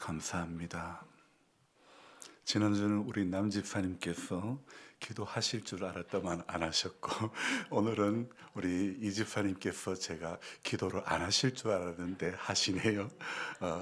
감사합니다. 지난주는 우리 남집사님께서 기도하실 줄 알았다만 안 하셨고, 오늘은 우리 이집사님께서 제가 기도를 안 하실 줄 알았는데 하시네요.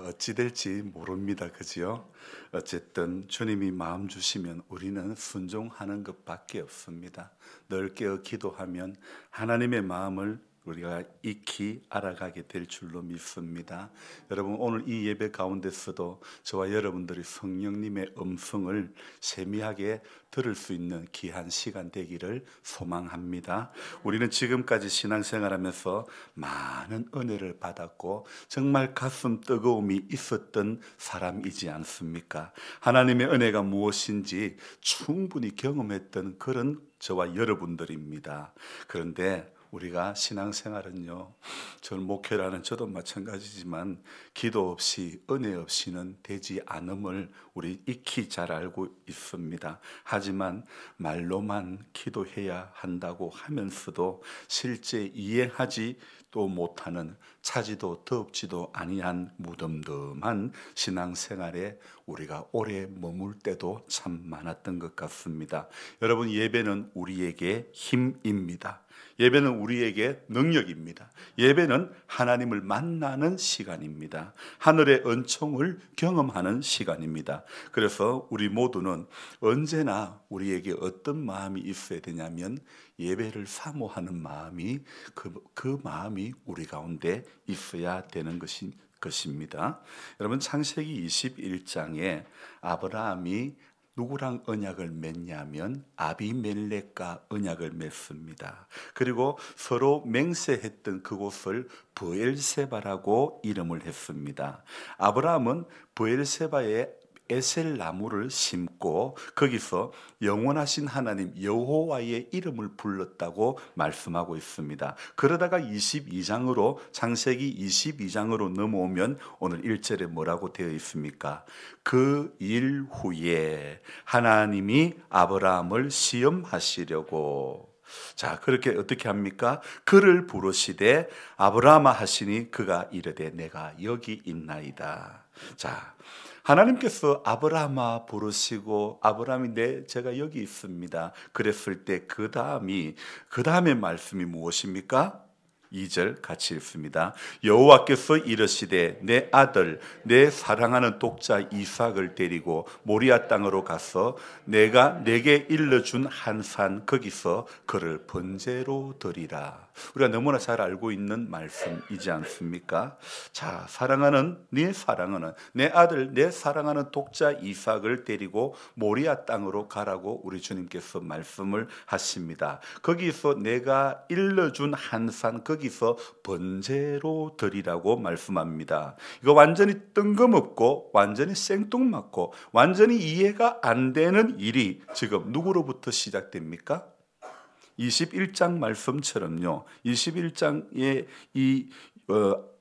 어찌 될지 모릅니다. 그죠? 어쨌든 주님이 마음 주시면 우리는 순종하는 것밖에 없습니다. 늘 깨어 기도하면 하나님의 마음을 우리가 익히 알아가게 될 줄로 믿습니다. 여러분, 오늘 이 예배 가운데서도 저와 여러분들이 성령님의 음성을 세미하게 들을 수 있는 귀한 시간 되기를 소망합니다. 우리는 지금까지 신앙생활하면서 많은 은혜를 받았고 정말 가슴 뜨거움이 있었던 사람이지 않습니까? 하나님의 은혜가 무엇인지 충분히 경험했던 그런 저와 여러분들입니다. 그런데 우리가 신앙생활은요, 저는 목회라는 저도 마찬가지지만 기도 없이 은혜 없이는 되지 않음을 우리 익히 잘 알고 있습니다. 하지만 말로만 기도해야 한다고 하면서도 실제 이행하지 또 못하는 차지도 덥지도 아니한 무덤덤한 신앙생활에 우리가 오래 머물 때도 참 많았던 것 같습니다. 여러분, 예배는 우리에게 힘입니다. 예배는 우리에게 능력입니다. 예배는 하나님을 만나는 시간입니다. 하늘의 은총을 경험하는 시간입니다. 그래서 우리 모두는 언제나 우리에게 어떤 마음이 있어야 되냐면 예배를 사모하는 마음이 그 마음이 우리 가운데 있어야 되는 것입니다. 여러분, 창세기 21장에 아브라함이 누구랑 언약을 맺냐면 아비멜렉과 언약을 맺습니다. 그리고 서로 맹세했던 그곳을 브엘세바라고 이름을 했습니다. 아브라함은 브엘세바에 에셀 나무를 심고 거기서 영원하신 하나님 여호와의 이름을 불렀다고 말씀하고 있습니다. 그러다가 22장으로 창세기 22장으로 넘어오면 오늘 1절에 뭐라고 되어 있습니까? 그 일 후에 하나님이 아브라함을 시험하시려고, 자, 그렇게 어떻게 합니까? 그를 부르시되 아브라함아 하시니 그가 이르되 내가 여기 있나이다. 자, 하나님께서 아브라함아 부르시고 아브라함이 제가 여기 있습니다 그랬을 때 그 다음의 말씀이 무엇입니까? 2절 같이 읽습니다. 여호와께서 이르시되 내 아들 내 사랑하는 독자 이삭을 데리고 모리아 땅으로 가서 내가 내게 일러준 한 산 거기서 그를 번제로 드리라. 우리가 너무나 잘 알고 있는 말씀이지 않습니까? 자, 내 아들 내 사랑하는 독자 이삭을 데리고 모리아 땅으로 가라고 우리 주님께서 말씀을 하십니다. 거기서 내가 일러준 한 산 거기서 번제로 드리라고 말씀합니다. 이거 완전히 뜬금없고 완전히 생뚱맞고 완전히 이해가 안 되는 일이 지금 누구로부터 시작됩니까? 21장 말씀처럼요. 21장에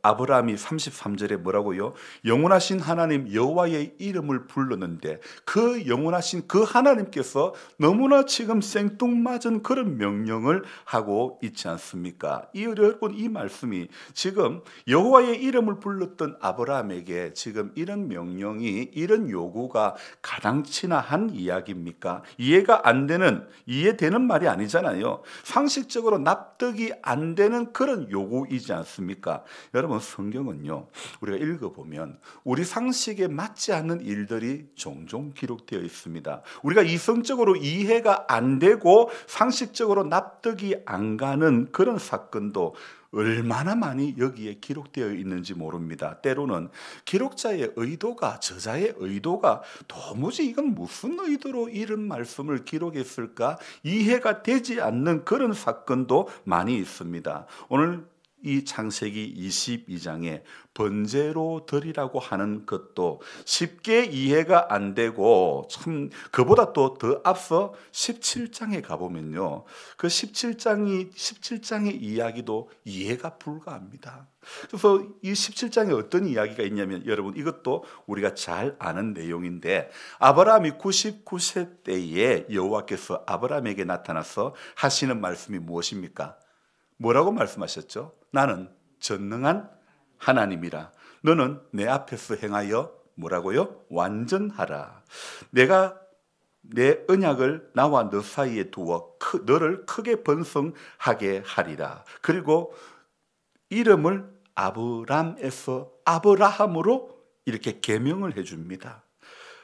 아브라함이 33절에 뭐라고요? 영원하신 하나님 여호와의 이름을 불렀는데 그 영원하신 그 하나님께서 너무나 지금 생뚱맞은 그런 명령을 하고 있지 않습니까? 여러분, 이 말씀이 지금 여호와의 이름을 불렀던 아브라함에게 지금 이런 명령이, 이런 요구가 가당치나 한 이야기입니까? 이해되는 말이 아니잖아요. 상식적으로 납득이 안 되는 그런 요구이지 않습니까? 여러분, 성경은요, 우리가 읽어보면 우리 상식에 맞지 않는 일들이 종종 기록되어 있습니다. 우리가 이성적으로 이해가 안 되고 상식적으로 납득이 안 가는 그런 사건도 얼마나 많이 여기에 기록되어 있는지 모릅니다. 때로는 기록자의 의도가, 저자의 의도가 도무지 이건 무슨 의도로 이런 말씀을 기록했을까 이해가 되지 않는 그런 사건도 많이 있습니다. 오늘 이 창세기 22장에 번제로 드리라고 하는 것도 쉽게 이해가 안 되고, 참 그보다 또 더 앞서 17장에 가보면요, 그 17장의 이야기도 이해가 불가합니다. 그래서 이 17장에 어떤 이야기가 있냐면, 여러분, 이것도 우리가 잘 아는 내용인데, 아브라함이 99세 때에 여호와께서 아브라함에게 나타나서 하시는 말씀이 무엇입니까? 뭐라고 말씀하셨죠? 나는 전능한 하나님이라. 너는 내 앞에서 행하여 뭐라고요? 완전하라. 내가 내 언약을 나와 너 사이에 두어 너를 크게 번성하게 하리라. 그리고 이름을 아브람에서 아브라함으로 이렇게 계명을 해줍니다.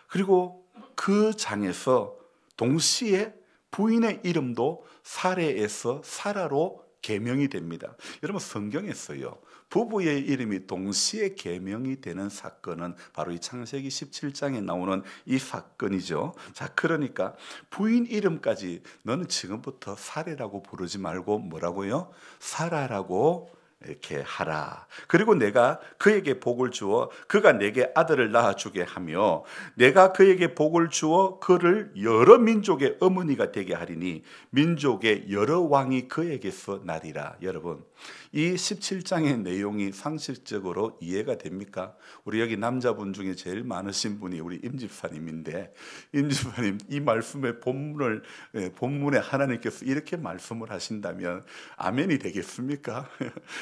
그리고 그 장에서 동시에 부인의 이름도 사레에서 사라로 계명이 됩니다. 여러분 성경에 써요. 부부의 이름이 동시에 계명이 되는 사건은 바로 이 창세기 17장에 나오는 이 사건이죠. 자, 그러니까 부인 이름까지 너는 지금부터 사레라고 부르지 말고 뭐라고요? 사라라고 이렇게 하라. 그리고 내가 그에게 복을 주어 그가 내게 아들을 낳아주게 하며 내가 그에게 복을 주어 그를 여러 민족의 어머니가 되게 하리니 민족의 여러 왕이 그에게서 나리라. 여러분, 이 17장의 내용이 상식적으로 이해가 됩니까? 우리 여기 남자분 중에 제일 많으신 분이 우리 임집사님인데, 임집사님 이 말씀의 본문에 하나님께서 이렇게 말씀을 하신다면 아멘이 되겠습니까?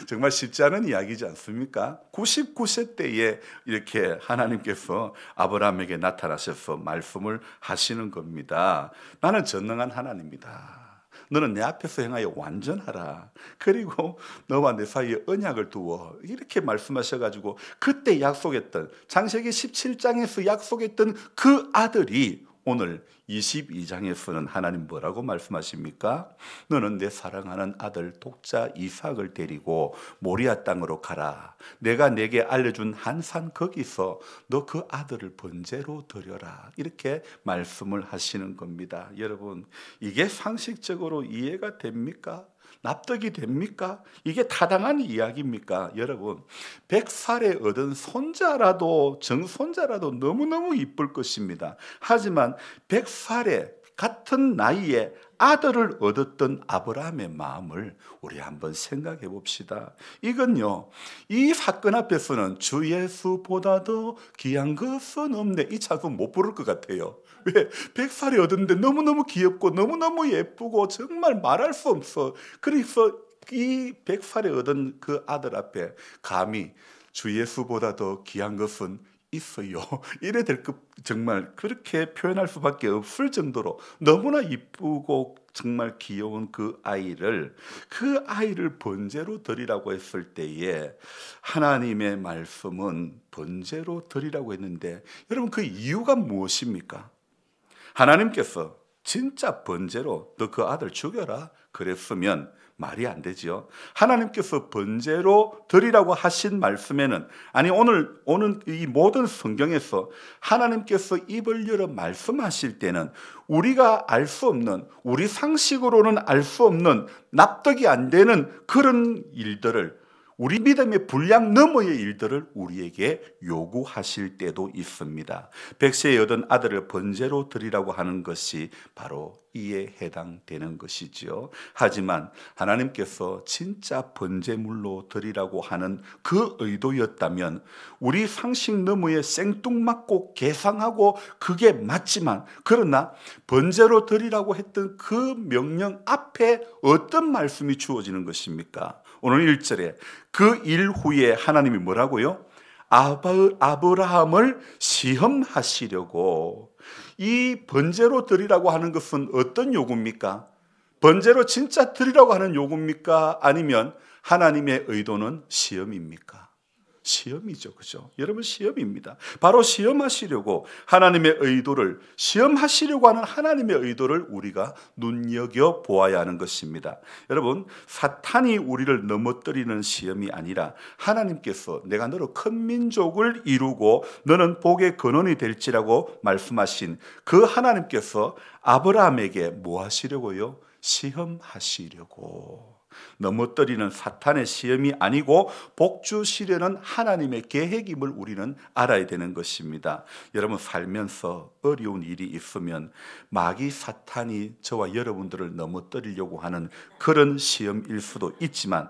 정말 쉽지 않은 이야기지 않습니까? 99세 때에 이렇게 하나님께서 아브라함에게 나타나셔서 말씀을 하시는 겁니다. 나는 전능한 하나님이다. 너는 내 앞에서 행하여 완전하라. 그리고 너와 내 사이에 언약을 두어. 이렇게 말씀하셔가지고 그때 약속했던 창세기 17장에서 약속했던 그 아들이 오늘 22장에서는 하나님 뭐라고 말씀하십니까? 너는 내 사랑하는 아들 독자 이삭을 데리고 모리아 땅으로 가라. 내가 내게 알려준 한 산 거기서 너 그 아들을 번제로 드려라. 이렇게 말씀을 하시는 겁니다. 여러분, 이게 상식적으로 이해가 됩니까? 납득이 됩니까? 이게 타당한 이야기입니까? 여러분, 100살에 얻은 손자라도 정손자라도 너무너무 이쁠 것입니다. 하지만 100살에 같은 나이에 아들을 얻었던 아브라함의 마음을 우리 한번 생각해 봅시다. 이건요, 이 사건 앞에서는 주 예수보다도 귀한 것은 없네, 이 찬송 못 부를 것 같아요. 왜? 100살이 얻었는데 너무너무 귀엽고 너무너무 예쁘고 정말 말할 수 없어. 그래서 이 100살에 얻은 그 아들 앞에 감히 주 예수보다도 귀한 것은 있어요. 이래 될 것, 정말 그렇게 표현할 수밖에 없을 정도로 너무나 이쁘고 정말 귀여운 그 아이를 번제로 드리라고 했을 때에 하나님의 말씀은 번제로 드리라고 했는데, 여러분 그 이유가 무엇입니까? 하나님께서 진짜 번제로 너 그 아들 죽여라 그랬으면 말이 안 되지요. 하나님께서 번제로 드리라고 하신 말씀에는, 아니 오늘 이 모든 성경에서 하나님께서 입을 열어 말씀하실 때는 우리가 알 수 없는, 우리 상식으로는 알 수 없는, 납득이 안 되는 그런 일들을, 우리 믿음의 분량 너머의 일들을 우리에게 요구하실 때도 있습니다. 100세에 얻은 아들을 번제로 드리라고 하는 것이 바로 이에 해당되는 것이지요. 하지만 하나님께서 진짜 번제물로 드리라고 하는 그 의도였다면 우리 상식 너머에 생뚱맞고 계상하고 그게 맞지만, 그러나 번제로 드리라고 했던 그 명령 앞에 어떤 말씀이 주어지는 것입니까? 오늘 1절에 그 일 후에 하나님이 뭐라고요? 아브라함을 시험하시려고. 이 번제로 드리라고 하는 것은 어떤 요구입니까? 번제로 진짜 드리라고 하는 요구입니까? 아니면 하나님의 의도는 시험입니까? 시험이죠. 그죠? 여러분, 시험입니다. 바로 시험하시려고 하나님의 의도를, 시험하시려고 하는 하나님의 의도를 우리가 눈여겨 보아야 하는 것입니다. 여러분, 사탄이 우리를 넘어뜨리는 시험이 아니라 하나님께서 내가 너로 큰 민족을 이루고 너는 복의 근원이 될지라고 말씀하신 그 하나님께서 아브라함에게 뭐 하시려고요? 시험하시려고. 넘어뜨리는 사탄의 시험이 아니고 복 주시려는 하나님의 계획임을 우리는 알아야 되는 것입니다. 여러분, 살면서 어려운 일이 있으면 마귀 사탄이 저와 여러분들을 넘어뜨리려고 하는 그런 시험일 수도 있지만,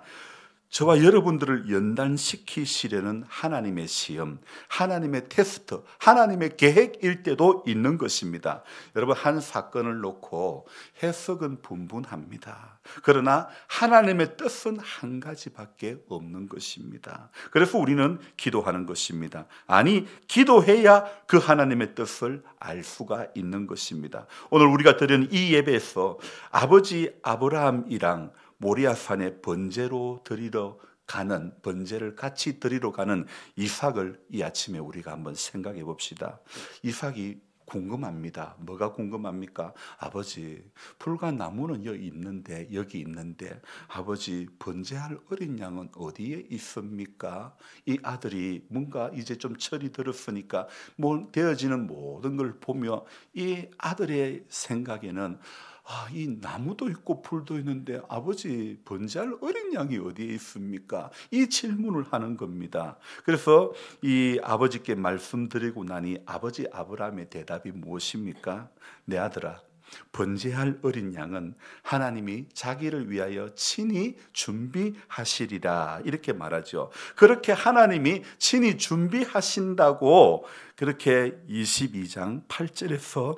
저와 여러분들을 연단시키시려는 하나님의 시험, 하나님의 테스트, 하나님의 계획일 때도 있는 것입니다. 여러분, 한 사건을 놓고 해석은 분분합니다. 그러나 하나님의 뜻은 한 가지밖에 없는 것입니다. 그래서 우리는 기도하는 것입니다. 아니, 기도해야 그 하나님의 뜻을 알 수가 있는 것입니다. 오늘 우리가 드리는 이 예배에서 아버지 아브라함이랑 모리아산에 번제를 같이 드리러 가는 이삭을 이 아침에 우리가 한번 생각해 봅시다. 이삭이 궁금합니다. 뭐가 궁금합니까? 아버지, 불과 나무는 여기 있는데 아버지, 번제할 어린 양은 어디에 있습니까? 이 아들이 뭔가 이제 좀 철이 들었으니까 되어지는 모든 걸 보며 이 아들의 생각에는 이 나무도 있고 불도 있는데 아버지, 번제할 어린 양이 어디에 있습니까? 이 질문을 하는 겁니다. 그래서 이 아버지께 말씀드리고 나니 아버지 아브라함의 대답이 무엇입니까? 내 아들아, 번제할 어린 양은 하나님이 자기를 위하여 친히 준비하시리라, 이렇게 말하죠. 그렇게 하나님이 친히 준비하신다고 그렇게 22장 8절에서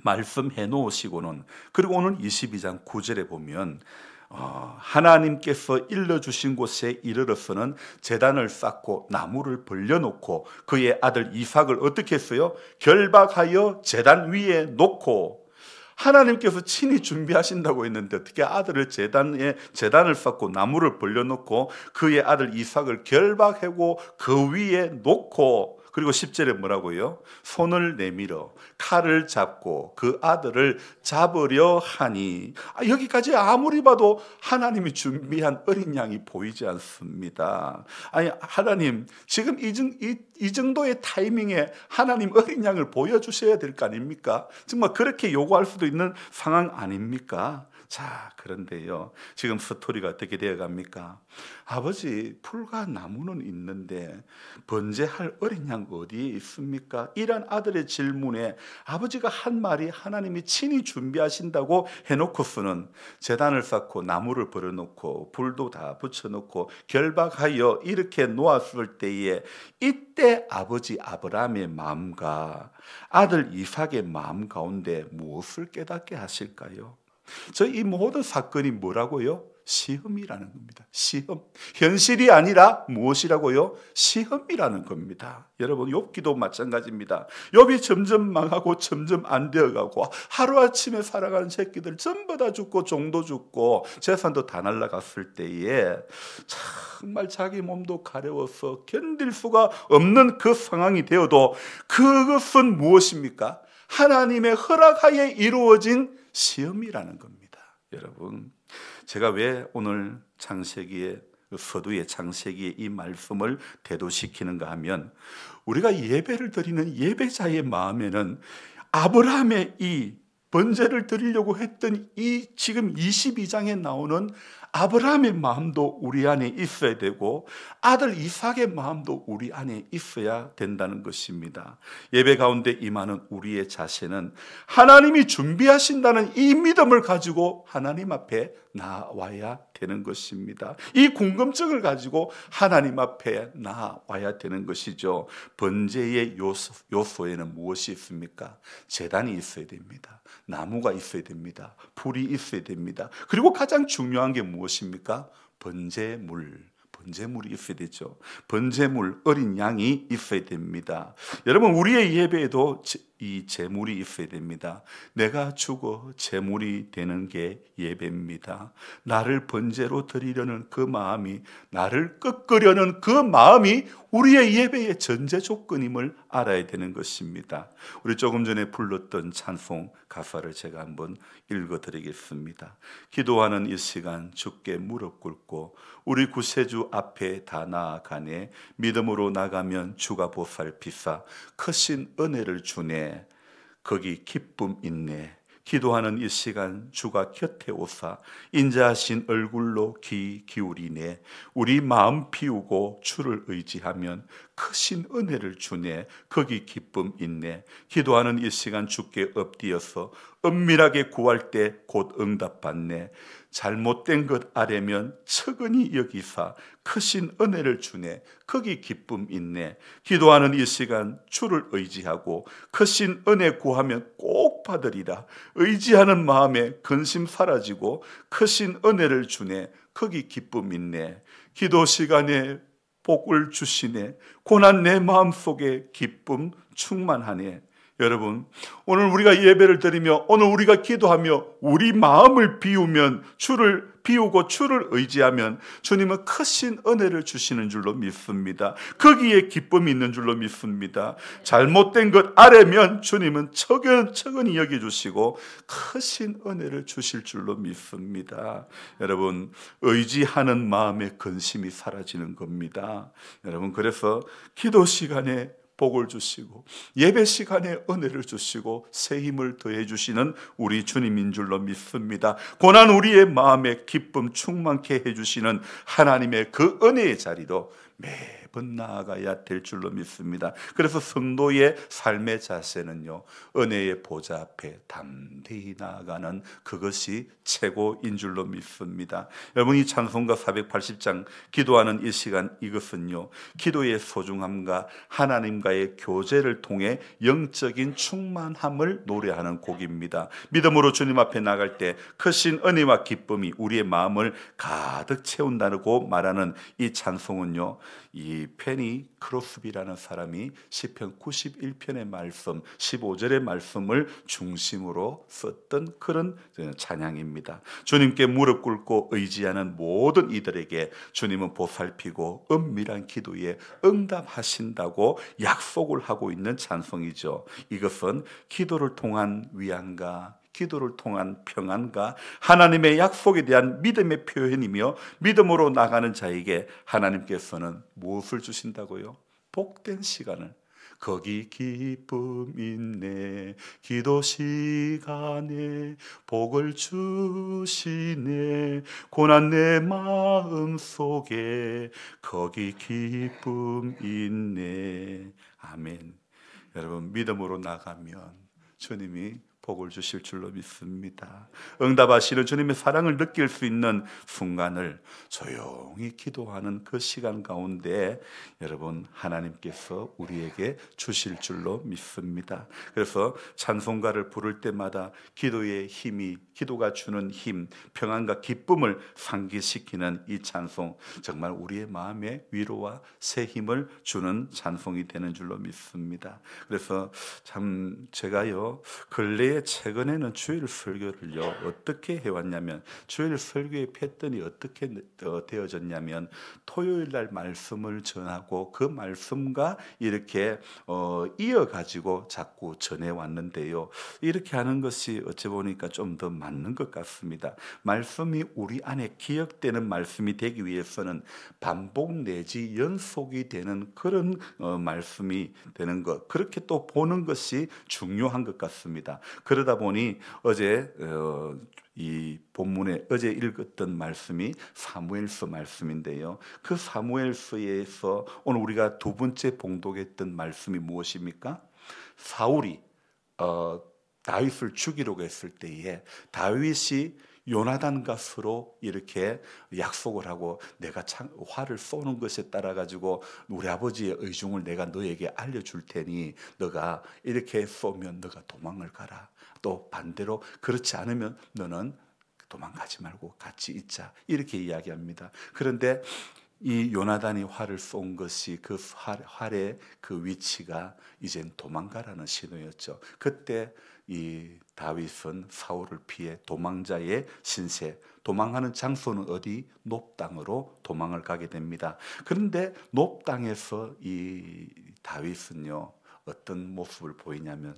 말씀해 놓으시고는, 그리고 오늘 22장 9절에 보면 하나님께서 일러주신 곳에 이르러서는 제단을 쌓고 나무를 벌려놓고 그의 아들 이삭을 어떻게 했어요? 결박하여 제단 위에 놓고, 하나님께서 친히 준비하신다고 했는데 어떻게 아들을 제단을 쌓고 나무를 벌려놓고 그의 아들 이삭을 결박하고 그 위에 놓고, 그리고 10절에 뭐라고요? 손을 내밀어 칼을 잡고 그 아들을 잡으려 하니. 여기까지 아무리 봐도 하나님이 준비한 어린 양이 보이지 않습니다. 아니, 하나님 지금 이 정도의 타이밍에 하나님 어린 양을 보여주셔야 될 거 아닙니까? 정말 그렇게 요구할 수도 있는 상황 아닙니까? 자, 그런데요, 지금 스토리가 어떻게 되어갑니까? 아버지, 풀과 나무는 있는데 번제할 어린 양 어디에 있습니까? 이런 아들의 질문에 아버지가 한 말이 하나님이 친히 준비하신다고 해놓고서는 제단을 쌓고 나무를 벌여놓고 불도 다 붙여놓고 결박하여 이렇게 놓았을 때에, 이때 아버지 아브라함의 마음과 아들 이삭의 마음 가운데 무엇을 깨닫게 하실까요? 이 모든 사건이 뭐라고요? 시험이라는 겁니다. 시험. 현실이 아니라 무엇이라고요? 시험이라는 겁니다. 여러분, 욥기도 마찬가지입니다. 욥이 점점 망하고 점점 안 되어가고 하루아침에 살아가는 새끼들 전부 다 죽고 종도 죽고 재산도 다 날아갔을 때에 정말 자기 몸도 가려워서 견딜 수가 없는 그 상황이 되어도 그것은 무엇입니까? 하나님의 허락하에 이루어진 시험이라는 겁니다. 여러분, 제가 왜 오늘 창세기의 서두의 창세기의 이 말씀을 대도시키는가 하면, 우리가 예배를 드리는 예배자의 마음에는 아브라함의 이 번제를 드리려고 했던 이 지금 22장에 나오는 아브라함의 마음도 우리 안에 있어야 되고 아들 이삭의 마음도 우리 안에 있어야 된다는 것입니다. 예배 가운데 임하는 우리의 자세는 하나님이 준비하신다는 이 믿음을 가지고 하나님 앞에 나와야 되는 것입니다. 이 궁금증을 가지고 하나님 앞에 나와야 되는 것이죠. 번제의 요소에는 무엇이 있습니까? 제단이 있어야 됩니다. 나무가 있어야 됩니다. 불이 있어야 됩니다. 그리고 가장 중요한 게 무엇입니까? 번제물이 있어야 되죠. 번제물, 어린 양이 있어야 됩니다. 여러분, 우리의 예배에도 이 제물이 있어야 됩니다. 내가 죽어 제물이 되는 게 예배입니다. 나를 번제로 드리려는 그 마음이, 나를 꺾으려는 그 마음이 우리의 예배의 전제 조건임을 알아야 되는 것입니다. 우리 조금 전에 불렀던 찬송 가사를 제가 한번 읽어드리겠습니다. 기도하는 이 시간 주께 무릎 꿇고 우리 구세주 앞에 다 나아가네. 믿음으로 나가면 주가 보살피사 크신 은혜를 주네. 거기 기쁨 있네. 기도하는 이 시간 주가 곁에 오사 인자하신 얼굴로 귀 기울이네. 우리 마음 비우고 주를 의지하면 크신 은혜를 주네. 거기 기쁨 있네. 기도하는 이 시간 주께 엎드려서 은밀하게 구할 때 곧 응답받네. 잘못된 것 아래면 척은히 여기사 크신 은혜를 주네. 거기 기쁨 있네. 기도하는 이 시간 주를 의지하고 크신 은혜 구하면 꼭 받으리라. 의지하는 마음에 근심 사라지고 크신 은혜를 주네. 거기 기쁨 있네. 기도 시간에 복을 주시네. 고난 내 마음속에 기쁨 충만하네. 여러분, 오늘 우리가 예배를 드리며 오늘 우리가 기도하며 우리 마음을 비우고 주를 의지하면 주님은 크신 은혜를 주시는 줄로 믿습니다. 거기에 기쁨이 있는 줄로 믿습니다. 잘못된 것 아래면 주님은 척은히 여겨주시고 크신 은혜를 주실 줄로 믿습니다. 여러분, 의지하는 마음의 근심이 사라지는 겁니다. 여러분, 그래서 기도 시간에 복을 주시고 예배 시간에 은혜를 주시고 새 힘을 더해 주시는 우리 주님인 줄로 믿습니다. 고난 우리의 마음에 기쁨 충만케 해주시는 하나님의 그 은혜의 자리로 매번 나아가야 될 줄로 믿습니다. 그래서 성도의 삶의 자세는요, 은혜의 보좌 앞에 담대히 나아가는 그것이 최고인 줄로 믿습니다. 여러분, 이 찬송가 480장 기도하는 이 시간, 이것은요, 기도의 소중함과 하나님과의 교제를 통해 영적인 충만함을 노래하는 곡입니다. 믿음으로 주님 앞에 나갈 때 크신 은혜와 기쁨이 우리의 마음을 가득 채운다고 말하는 이 찬송은요, 이 페니 크로스비라는 사람이 시편 91편의 말씀 15절의 말씀을 중심으로 썼던 그런 찬양입니다. 주님께 무릎 꿇고 의지하는 모든 이들에게 주님은 보살피고 은밀한 기도에 응답하신다고 약속을 하고 있는 찬송이죠. 이것은 기도를 통한 위안과 기도를 통한 평안과 하나님의 약속에 대한 믿음의 표현이며 믿음으로 나가는 자에게 하나님께서는 무엇을 주신다고요? 복된 시간을. 거기 기쁨 있네. 기도 시간에 복을 주시네. 고난 내 마음 속에 거기 기쁨 있네. 아멘. 여러분, 믿음으로 나가면 주님이 복을 주실 줄로 믿습니다. 응답하시는 주님의 사랑을 느낄 수 있는 순간을 조용히 기도하는 그 시간 가운데 여러분, 하나님께서 우리에게 주실 줄로 믿습니다. 그래서 찬송가를 부를 때마다 기도의 힘이, 기도가 주는 힘, 평안과 기쁨을 상기시키는 이 찬송, 정말 우리의 마음에 위로와 새 힘을 주는 찬송이 되는 줄로 믿습니다. 그래서 참 제가요, 근래에 최근에는 주일 설교를요 어떻게 해왔냐면, 주일 설교의 패턴이 어떻게 되어졌냐면, 토요일 날 말씀을 전하고 그 말씀과 이렇게 이어가지고 자꾸 전해왔는데요, 이렇게 하는 것이 어찌 보니까 좀 더 맞는 것 같습니다. 말씀이 우리 안에 기억되는 말씀이 되기 위해서는 반복 내지 연속이 되는 그런 말씀이 되는 것, 그렇게 또 보는 것이 중요한 것 같습니다. 그러다 보니 어제 이 본문에 어제 읽었던 말씀이 사무엘서 말씀인데요, 그 사무엘서에서 오늘 우리가 두 번째 봉독했던 말씀이 무엇입니까? 사울이 다윗을 죽이려고 했을 때에 다윗이 요나단과 서로 이렇게 약속을 하고, 내가 활을 쏘는 것에 따라 가지고 우리 아버지의 의중을 내가 너에게 알려줄 테니 너가 이렇게 쏘면 너가 도망을 가라, 또 반대로 그렇지 않으면 너는 도망가지 말고 같이 있자, 이렇게 이야기합니다. 그런데 이 요나단이 활을 쏜 것이 그 활의 그 위치가 이젠 도망가라는 신호였죠. 그때 이 다윗은 사울을 피해 도망자의 신세, 도망하는 장소는 어디? 놋땅으로 도망을 가게 됩니다. 그런데 놋땅에서 이 다윗은요 어떤 모습을 보이냐면,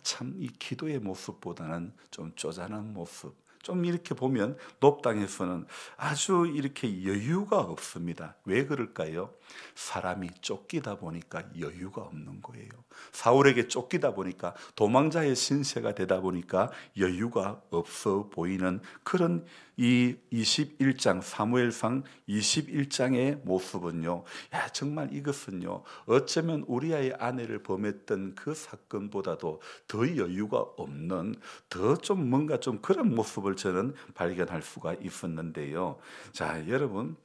참 이 기도의 모습보다는 좀 쪼잔한 모습, 좀 이렇게 보면 놋땅에서는 아주 이렇게 여유가 없습니다. 왜 그럴까요? 사람이 쫓기다 보니까 여유가 없는 거예요. 사울에게 쫓기다 보니까 도망자의 신세가 되다 보니까 여유가 없어 보이는 그런 이 21장 사무엘상 21장의 모습은요. 야, 정말 이것은요. 어쩌면 우리아의 아내를 범했던 그 사건보다도 더 여유가 없는 더 좀 뭔가 좀 그런 모습을 저는 발견할 수가 있었는데요. 자, 여러분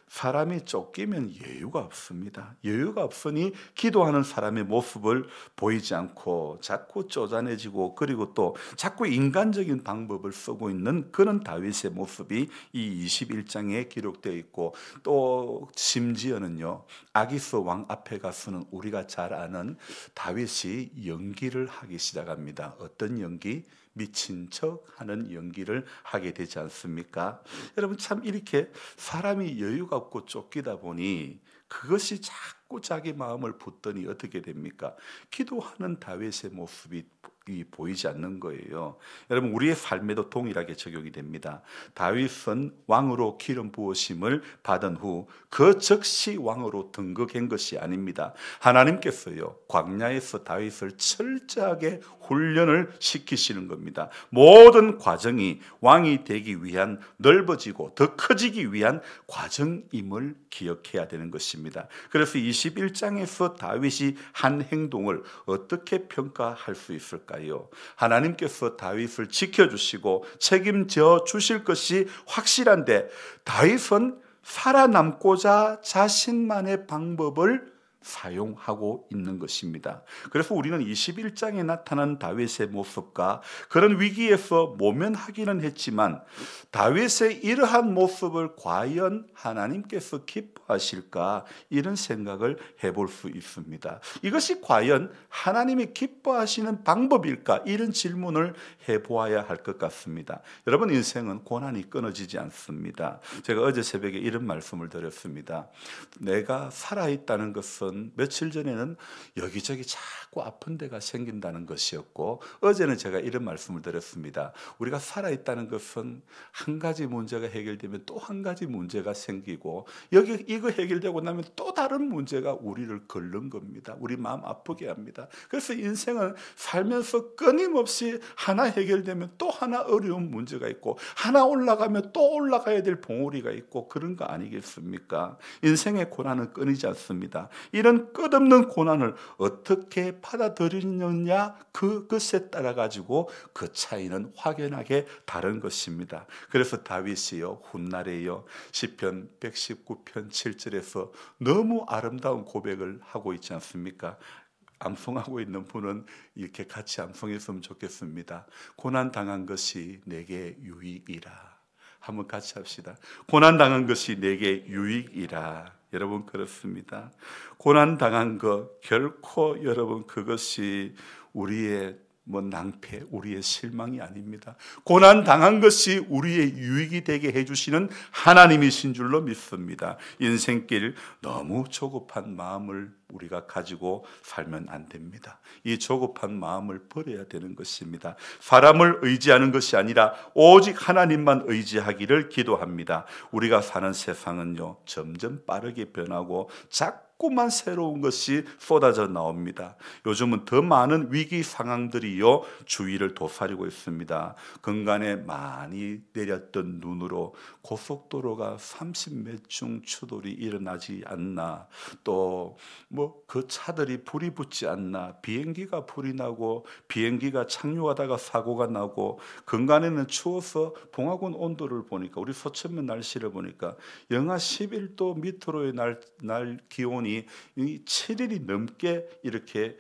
사람이 쫓기면 여유가 없습니다. 여유가 없으니 기도하는 사람의 모습을 보이지 않고 자꾸 쪼잔해지고 그리고 또 자꾸 인간적인 방법을 쓰고 있는 그런 다윗의 모습이 이 21장에 기록되어 있고 또 심지어는요. 아기스 왕 앞에 가서는 우리가 잘 아는 다윗이 연기를 하기 시작합니다. 어떤 연기? 미친 척 하는 연기를 하게 되지 않습니까? 여러분 참 이렇게 사람이 여유가 없고 쫓기다 보니 그것이 자꾸 자기 마음을 붙더니 어떻게 됩니까? 기도하는 다윗의 모습이 보이지 않는 거예요. 여러분 우리의 삶에도 동일하게 적용이 됩니다. 다윗은 왕으로 기름 부으심을 받은 후 그 즉시 왕으로 등극한 것이 아닙니다. 하나님께서요 광야에서 다윗을 철저하게 훈련을 시키시는 겁니다. 모든 과정이 왕이 되기 위한 넓어지고 더 커지기 위한 과정임을 기억해야 되는 것입니다. 그래서 21장에서 다윗이 한 행동을 어떻게 평가할 수 있을까요? 하나님께서 다윗을 지켜주시고 책임져 주실 것이 확실한데 다윗은 살아남고자 자신만의 방법을 사용하고 있는 것입니다. 그래서 우리는 21장에 나타난 다윗의 모습과 그런 위기에서 모면하기는 했지만 다윗의 이러한 모습을 과연 하나님께서 기뻐하실까 이런 생각을 해볼 수 있습니다. 이것이 과연 하나님이 기뻐하시는 방법일까 이런 질문을 해보아야 할 것 같습니다. 여러분 인생은 고난이 끊어지지 않습니다. 제가 어제 새벽에 이런 말씀을 드렸습니다. 내가 살아있다는 것은 며칠 전에는 여기저기 자꾸 아픈 데가 생긴다는 것이었고 어제는 제가 이런 말씀을 드렸습니다. 우리가 살아있다는 것은 한 가지 문제가 해결되면 또 한 가지 문제가 생기고 이거 해결되고 나면 또 다른 문제가 우리를 긁는 겁니다. 우리 마음 아프게 합니다. 그래서 인생은 살면서 끊임없이 하나 해결되면 또 하나 어려운 문제가 있고 하나 올라가면 또 올라가야 될 봉우리가 있고 그런 거 아니겠습니까? 인생의 고난은 끊이지 않습니다. 이런 끝없는 고난을 어떻게 받아들이느냐 그것에 따라 가지고 그 차이는 확연하게 다른 것입니다. 그래서 다윗이요 훗날에요 시편 119편 7절에서 너무 아름다운 고백을 하고 있지 않습니까? 암송하고 있는 분은 이렇게 같이 암송했으면 좋겠습니다. 고난 당한 것이 내게 유익이라. 한번 같이 합시다. 고난 당한 것이 내게 유익이라. 여러분 그렇습니다. 고난 당한 것 결코 여러분 그것이 우리의 낭패, 우리의 실망이 아닙니다. 고난 당한 것이 우리의 유익이 되게 해주시는 하나님이신 줄로 믿습니다. 인생길 너무 조급한 마음을 우리가 가지고 살면 안 됩니다. 이 조급한 마음을 버려야 되는 것입니다. 사람을 의지하는 것이 아니라 오직 하나님만 의지하기를 기도합니다. 우리가 사는 세상은요 점점 빠르게 변하고 자꾸만 새로운 것이 쏟아져 나옵니다. 요즘은 더 많은 위기 상황들이요 주위를 도사리고 있습니다. 근간에 많이 내렸던 눈으로 고속도로가 30몇 중 추돌이 일어나지 않나, 또 그 차들이 불이 붙지 않나, 비행기가 불이 나고 비행기가 착륙하다가 사고가 나고, 근간에는 추워서 봉화군 온도를 보니까 우리 서천면 날씨를 보니까 영하 11도 밑으로의 날 기온이 7일이 넘게 이렇게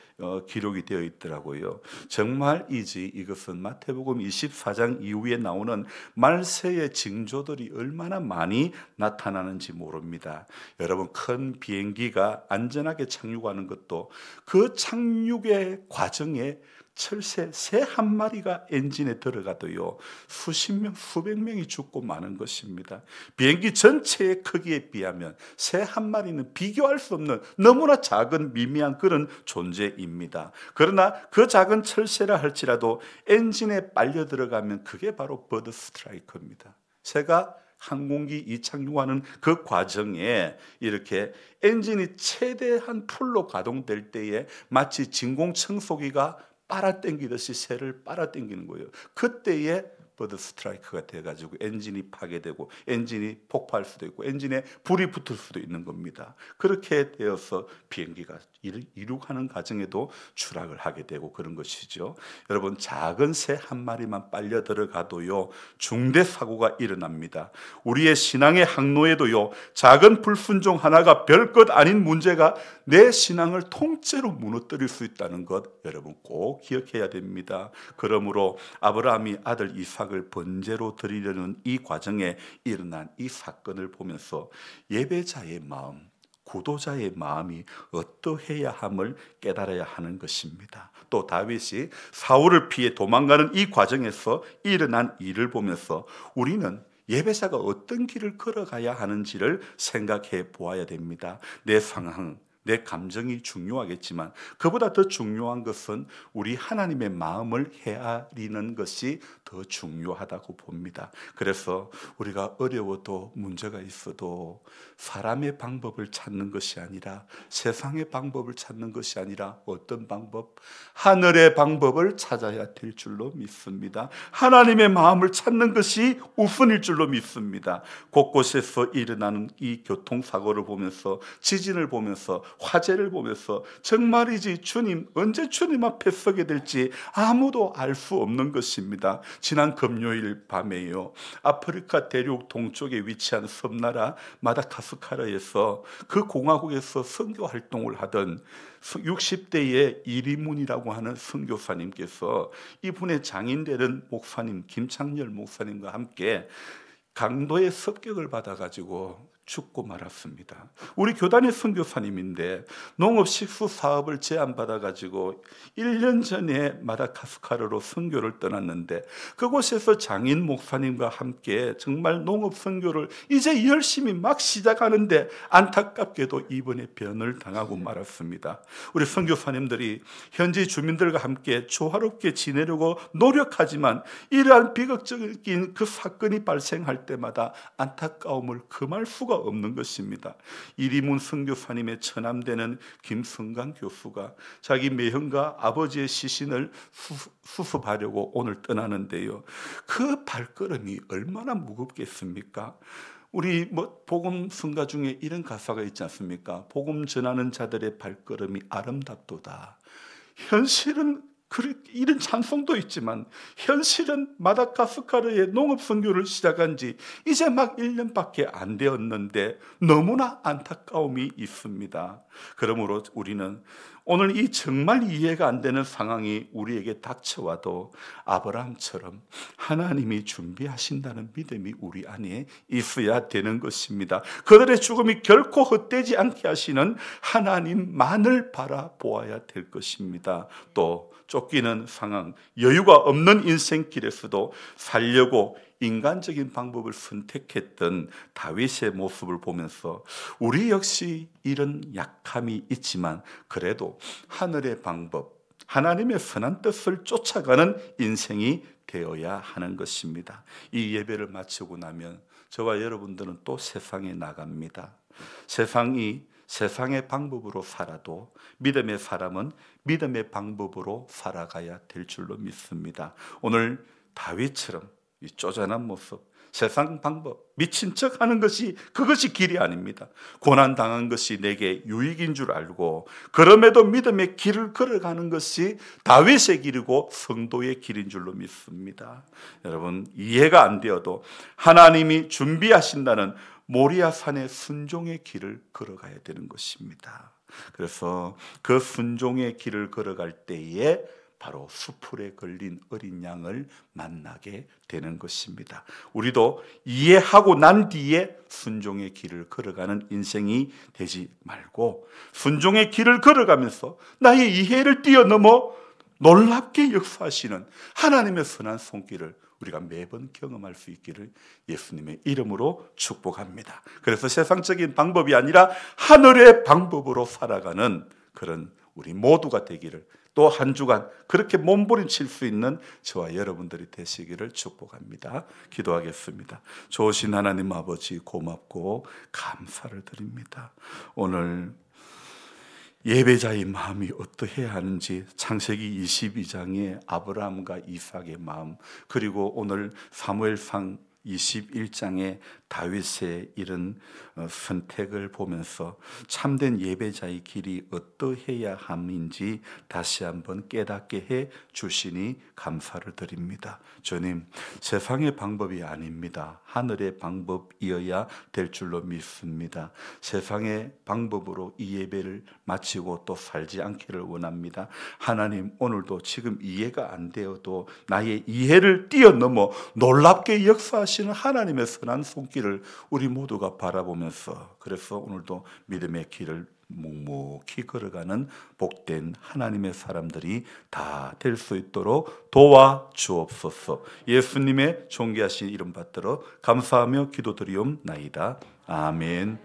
기록이 되어 있더라고요. 정말이지 이것은 마태복음 24장 이후에 나오는 말세의 징조들이 얼마나 많이 나타나는지 모릅니다. 여러분 큰 비행기가 안전하게 착륙하는 것도 그 착륙의 과정에 철새 새 한 마리가 엔진에 들어가도요 수십 명 수백 명이 죽고 마는 것입니다. 비행기 전체의 크기에 비하면 새 한 마리는 비교할 수 없는 너무나 작은 미미한 그런 존재입니다. 그러나 그 작은 철새라 할지라도 엔진에 빨려 들어가면 그게 바로 버드 스트라이커입니다. 새가 항공기 이착륙하는 그 과정에 이렇게 엔진이 최대한 풀로 가동될 때에 마치 진공청소기가 빨아당기듯이 새를 빨아당기는 거예요. 그때에 버드 스트라이크가 돼가지고 엔진이 파괴되고 엔진이 폭파할 수도 있고 엔진에 불이 붙을 수도 있는 겁니다. 그렇게 되어서 비행기가 이륙하는 과정에도 추락을 하게 되고 그런 것이죠. 여러분, 작은 새 한 마리만 빨려 들어가도요 중대 사고가 일어납니다. 우리의 신앙의 항로에도요 작은 불순종 하나가 별것 아닌 문제가 내 신앙을 통째로 무너뜨릴 수 있다는 것 여러분 꼭 기억해야 됩니다. 그러므로 아브라함이 아들 이삭을 번제로 드리려는 이 과정에 일어난 이 사건을 보면서 예배자의 마음, 구도자의 마음이 어떠해야 함을 깨달아야 하는 것입니다. 또 다윗이 사울을 피해 도망가는 이 과정에서 일어난 일을 보면서 우리는 예배자가 어떤 길을 걸어가야 하는지를 생각해 보아야 됩니다. 내 상황, 내 감정이 중요하겠지만 그보다 더 중요한 것은 우리 하나님의 마음을 헤아리는 것이 더 중요하다고 봅니다. 그래서 우리가 어려워도 문제가 있어도 사람의 방법을 찾는 것이 아니라 세상의 방법을 찾는 것이 아니라 어떤 방법? 하늘의 방법을 찾아야 될 줄로 믿습니다. 하나님의 마음을 찾는 것이 우선일 줄로 믿습니다. 곳곳에서 일어나는 이 교통사고를 보면서 지진을 보면서 화재를 보면서 정말이지 주님 언제 주님 앞에 서게 될지 아무도 알 수 없는 것입니다. 지난 금요일 밤에요 아프리카 대륙 동쪽에 위치한 섬나라 마다가스카르에서 그 공화국에서 선교 활동을 하던 60대의 이리문이라고 하는 선교사님께서 이분의 장인되는 목사님 김창렬 목사님과 함께 강도의 습격을 받아가지고 죽고 말았습니다. 우리 교단의 선교사님인데 농업식수 사업을 제안받아가지고 1년 전에 마다가스카르로 선교를 떠났는데 그곳에서 장인 목사님과 함께 정말 농업 선교를 이제 열심히 막 시작하는데 안타깝게도 이번에 변을 당하고 말았습니다. 우리 선교사님들이 현지 주민들과 함께 조화롭게 지내려고 노력하지만 이러한 비극적인 그 사건이 발생할 때마다 안타까움을 금할 수가 없는 것입니다. 이리문 선교사님의 처남되는 김성강 교수가 자기 매형과 아버지의 시신을 수습하려고 오늘 떠나는데요. 그 발걸음이 얼마나 무겁겠습니까? 우리 복음 성가 중에 이런 가사가 있지 않습니까? 복음 전하는 자들의 발걸음이 아름답도다. 현실은 이런 찬송도 있지만 현실은 마다가스카르의 농업 선교를 시작한 지 이제 막 1년밖에 안 되었는데 너무나 안타까움이 있습니다. 그러므로 우리는 오늘 이 정말 이해가 안 되는 상황이 우리에게 닥쳐와도 아브라함처럼 하나님이 준비하신다는 믿음이 우리 안에 있어야 되는 것입니다. 그들의 죽음이 결코 헛되지 않게 하시는 하나님만을 바라보아야 될 것입니다. 또 쫓기는 상황, 여유가 없는 인생길에서도 살려고 인간적인 방법을 선택했던 다윗의 모습을 보면서 우리 역시 이런 약함이 있지만 그래도 하늘의 방법, 하나님의 선한 뜻을 쫓아가는 인생이 되어야 하는 것입니다. 이 예배를 마치고 나면 저와 여러분들은 또 세상에 나갑니다. 세상이 세상의 방법으로 살아도 믿음의 사람은 믿음의 방법으로 살아가야 될 줄로 믿습니다. 오늘 다윗처럼 이 쪼잔한 모습, 세상 방법, 미친 척 하는 것이 그것이 길이 아닙니다. 고난당한 것이 내게 유익인 줄 알고 그럼에도 믿음의 길을 걸어가는 것이 다윗의 길이고 성도의 길인 줄로 믿습니다. 여러분, 이해가 안 되어도 하나님이 준비하신다는 모리아 산의 순종의 길을 걸어가야 되는 것입니다. 그래서 그 순종의 길을 걸어갈 때에 바로 수풀에 걸린 어린 양을 만나게 되는 것입니다. 우리도 이해하고 난 뒤에 순종의 길을 걸어가는 인생이 되지 말고 순종의 길을 걸어가면서 나의 이해를 뛰어넘어 놀랍게 역사하시는 하나님의 선한 손길을 우리가 매번 경험할 수 있기를 예수님의 이름으로 축복합니다. 그래서 세상적인 방법이 아니라 하늘의 방법으로 살아가는 그런 우리 모두가 되기를, 또 한 주간 그렇게 몸부림칠 수 있는 저와 여러분들이 되시기를 축복합니다. 기도하겠습니다. 좋으신 하나님 아버지, 고맙고 감사를 드립니다. 오늘 예배자의 마음이 어떠해야 하는지, 창세기 22장의 아브라함과 이삭의 마음, 그리고 오늘 사무엘상 21장의 다윗의 이런 선택을 보면서 참된 예배자의 길이 어떠해야 함인지 다시 한번 깨닫게 해 주시니 감사를 드립니다. 주님, 세상의 방법이 아닙니다. 하늘의 방법이어야 될 줄로 믿습니다. 세상의 방법으로 이 예배를 마치고 또 살지 않기를 원합니다. 하나님, 오늘도 지금 이해가 안 되어도 나의 이해를 뛰어넘어 놀랍게 역사하시는 하나님의 선한 손길을 우리 모두가 바라보면서, 그래서 오늘도 믿음의 길을 묵묵히 걸어가는 복된 하나님의 사람들이 다 될 수 있도록 도와주옵소서. 예수님의 존귀하신 이름 받들어 감사하며 기도드리옵나이다. 아멘.